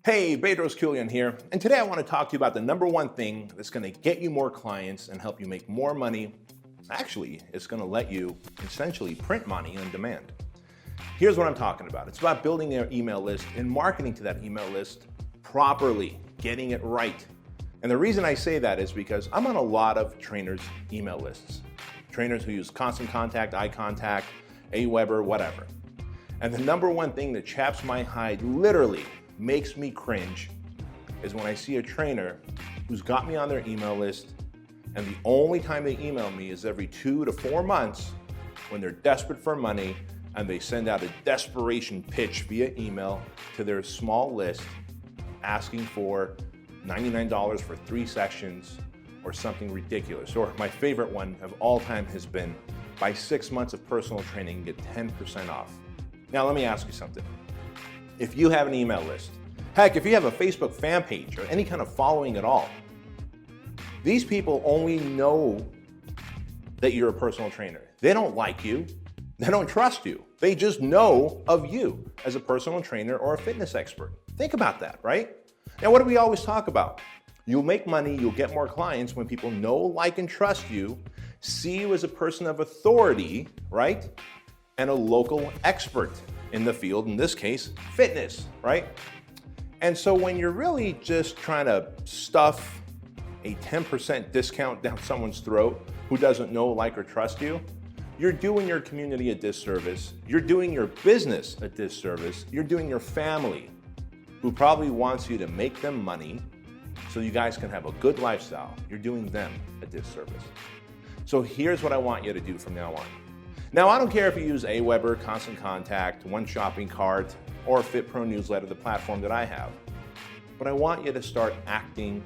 Hey, Bedros Keuilian here, and today I want to talk to you about the number one thing that's going to get you more clients and help you make more money. Actually, it's going to let you essentially print money on demand. Here's what I'm talking about. It's about building your email list and marketing to that email list properly, getting it right. And the reason I say that is because I'm on a lot of trainers' email lists. Trainers who use Constant Contact, Eye Contact, Aweber, whatever. And the number one thing that chaps my hide, literally makes me cringe, is when I see a trainer who's got me on their email list, and the only time they email me is every 2 to 4 months when they're desperate for money and they send out a desperation pitch via email to their small list asking for $99 for 3 sessions or something ridiculous. Or my favorite one of all time has been, buy 6 months of personal training, get 10% off. Now let me ask you something. If you have an email list, heck, if you have a Facebook fan page or any kind of following at all, these people only know that you're a personal trainer. They don't like you. They don't trust you. They just know of you as a personal trainer or a fitness expert. Think about that, right? Now, what do we always talk about? You'll make money, you'll get more clients when people know, like, and trust you, see you as a person of authority, right? And a local expert in the field, in this case, fitness, right? And so when you're really just trying to stuff a 10% discount down someone's throat who doesn't know, like, or trust you, you're doing your community a disservice. You're doing your business a disservice. You're doing your family, who probably wants you to make them money so you guys can have a good lifestyle. You're doing them a disservice. So here's what I want you to do from now on. Now, I don't care if you use Aweber, Constant Contact, One Shopping Cart, or FitPro Newsletter, the platform that I have, but I want you to start acting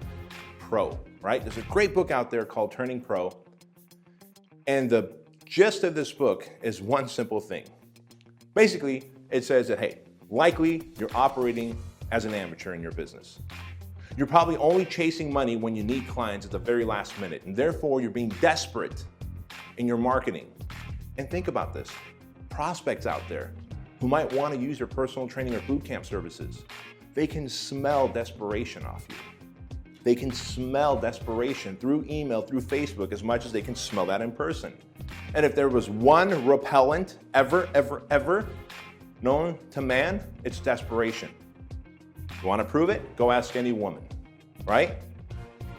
pro, right? There's a great book out there called Turning Pro, and the gist of this book is one simple thing. Basically, it says that, hey, likely you're operating as an amateur in your business. You're probably only chasing money when you need clients at the very last minute, and therefore you're being desperate in your marketing. And think about this, prospects out there who might want to use your personal training or boot camp services, they can smell desperation off you. They can smell desperation through email, through Facebook, as much as they can smell that in person. And if there was one repellent ever known to man, it's desperation. You want to prove it? Go ask any woman, right?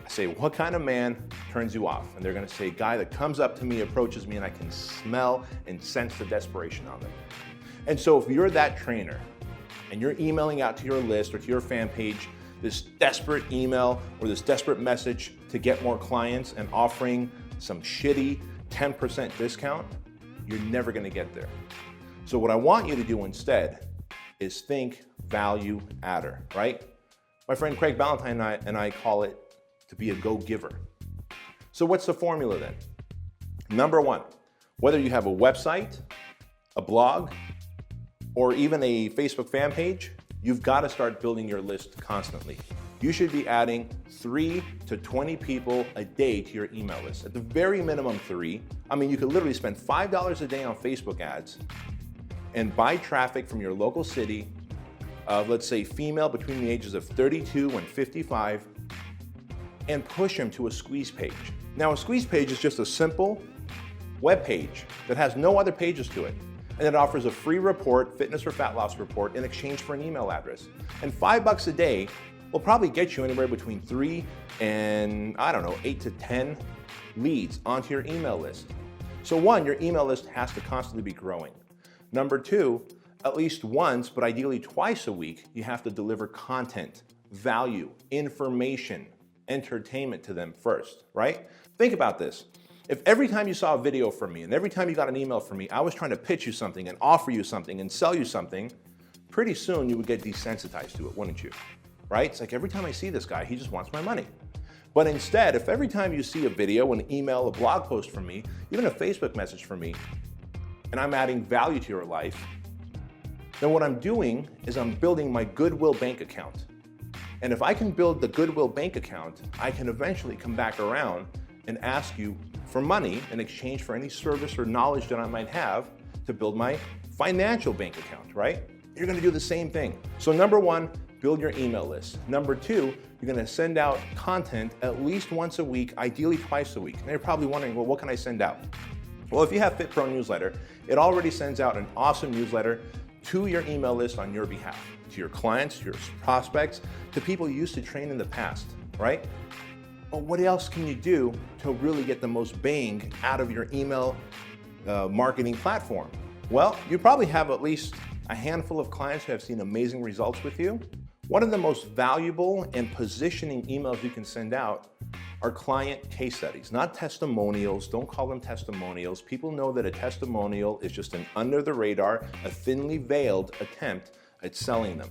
I say, what kind of man turns you off? And they're going to say, a guy that comes up to me, approaches me, and I can smell and sense the desperation on them. And so if you're that trainer and you're emailing out to your list or to your fan page this desperate email or this desperate message to get more clients and offering some shitty 10% discount, you're never going to get there. So what I want you to do instead is think value adder, right? My friend Craig Ballantyne and I call it to be a go-giver. So what's the formula then? Number one, whether you have a website, a blog, or even a Facebook fan page, you've got to start building your list constantly. You should be adding 3 to 20 people a day to your email list. At the very minimum 3. I mean, you could literally spend $5 a day on Facebook ads and buy traffic from your local city of, let's say, female between the ages of 32 and 55, and push them to a squeeze page. Now, a squeeze page is just a simple web page that has no other pages to it. And it offers a free report, fitness or fat loss report, in exchange for an email address. And $5 a day will probably get you anywhere between 3 and, 8 to 10 leads onto your email list. So one, your email list has to constantly be growing. Number two, at least once, but ideally twice a week, you have to deliver content, value, information, entertainment to them first, right? Think about this. If every time you saw a video from me and every time you got an email from me, I was trying to pitch you something and offer you something and sell you something, pretty soon you would get desensitized to it, wouldn't you? Right? It's like, every time I see this guy, he just wants my money. But instead, if every time you see a video, an email, a blog post from me, even a Facebook message from me, and I'm adding value to your life, then what I'm doing is I'm building my Goodwill bank account. And if I can build the Goodwill bank account, I can eventually come back around and ask you for money in exchange for any service or knowledge that I might have to build my financial bank account, right? You're gonna do the same thing. So number one, build your email list. Number two, you're gonna send out content at least once a week, ideally twice a week. Now you're probably wondering, well, what can I send out? Well, if you have FitPro newsletter, it already sends out an awesome newsletter to your email list on your behalf, to your clients, to your prospects, to people you used to train in the past, right? But what else can you do to really get the most bang out of your email marketing platform? Well, you probably have at least a handful of clients who have seen amazing results with you. One of the most valuable and positioning emails you can send out are client case studies, not testimonials. Don't call them testimonials. People know that a testimonial is just an under the radar, a thinly veiled attempt at selling them.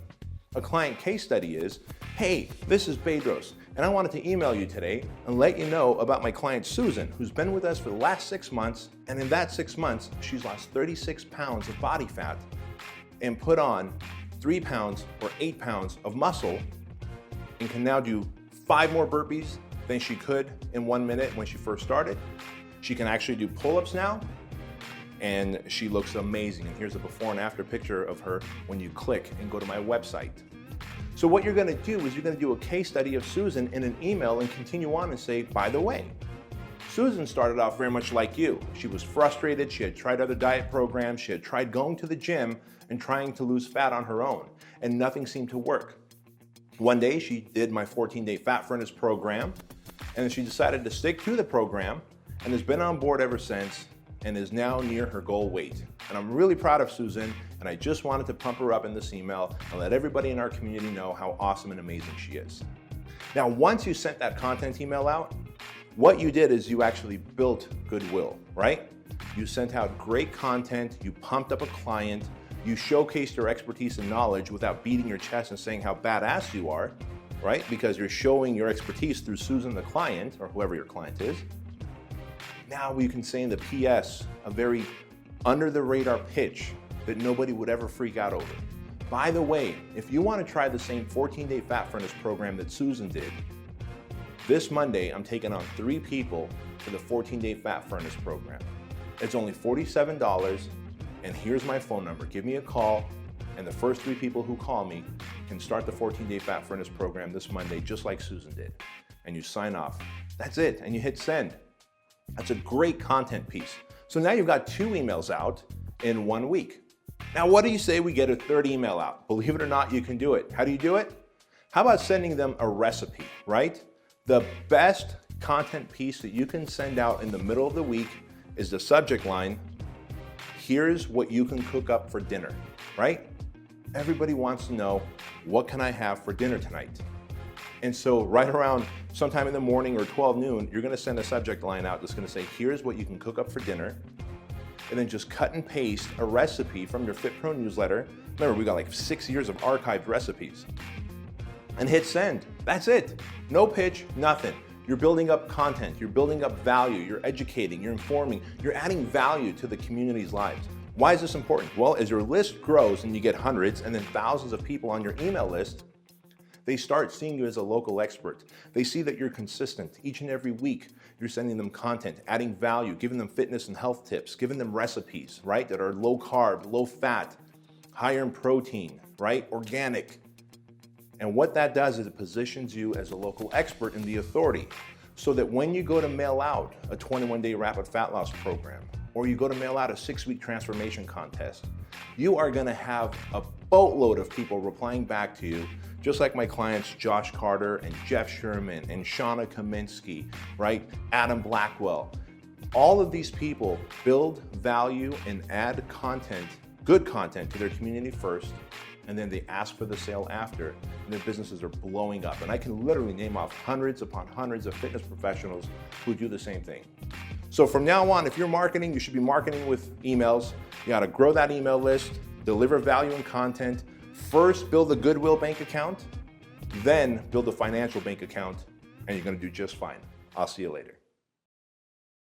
A client case study is, hey, this is Bedros, and I wanted to email you today and let you know about my client Susan, who's been with us for the last 6 months, and in that 6 months, she's lost 36 pounds of body fat and put on 3 pounds or 8 pounds of muscle and can now do 5 more burpees than she could in 1 minute when she first started. She can actually do pull-ups now, and she looks amazing. And here's a before and after picture of her when you click and go to my website. So what you're gonna do is you're gonna do a case study of Susan in an email and continue on and say, by the way, Susan started off very much like you. She was frustrated, she had tried other diet programs, she had tried going to the gym and trying to lose fat on her own, and nothing seemed to work. One day she did my 14-day fat furnace program, and she decided to stick to the program and has been on board ever since and is now near her goal weight. And I'm really proud of Susan, and I just wanted to pump her up in this email and let everybody in our community know how awesome and amazing she is. Now, once you sent that content email out, what you did is you actually built goodwill, right? You sent out great content, you pumped up a client, you showcased your expertise and knowledge without beating your chest and saying how badass you are, right? Because you're showing your expertise through Susan the client, or whoever your client is. Now you can say in the PS a very under the radar pitch that nobody would ever freak out over. By the way, if you want to try the same 14-day fat furnace program that Susan did, this Monday I'm taking on 3 people for the 14-day fat furnace program. It's only $47, and here's my phone number. Give me a call, and the first 3 people who call me can start the 14-day fat furnace program this Monday, just like Susan did. And you sign off. That's it, and you hit send. That's a great content piece. So now you've got 2 emails out in 1 week. Now, what do you say we get a 3rd email out? Believe it or not, you can do it. How do you do it? How about sending them a recipe, right? The best content piece that you can send out in the middle of the week is the subject line, here's what you can cook up for dinner, right? Everybody wants to know, what can I have for dinner tonight? And so right around sometime in the morning or 12 noon, you're gonna send a subject line out that's gonna say, here's what you can cook up for dinner, and then just cut and paste a recipe from your FitPro newsletter. Remember, we got like 6 years of archived recipes. And hit send. That's it. No pitch, nothing. You're building up content, you're building up value, you're educating, you're informing, you're adding value to the community's lives. Why is this important? Well, as your list grows and you get hundreds and then thousands of people on your email list, they start seeing you as a local expert. They see that you're consistent. Each and every week, you're sending them content, adding value, giving them fitness and health tips, giving them recipes, right, that are low carb, low fat, higher in protein, right, organic. And what that does is it positions you as a local expert in the authority, so that when you go to mail out a 21-day rapid fat loss program, or you go to mail out a 6-week transformation contest, you are gonna have a boatload of people replying back to you, just like my clients Josh Carter and Jeff Sherman and Shauna Kaminsky, right? Adam Blackwell. All of these people build value and add content, good content, to their community first, and then they ask for the sale after, and their businesses are blowing up. And I can literally name off hundreds upon hundreds of fitness professionals who do the same thing. So from now on, if you're marketing, you should be marketing with emails. You gotta grow that email list, deliver value and content. First, build a Goodwill bank account, then build a financial bank account, and you're gonna do just fine. I'll see you later.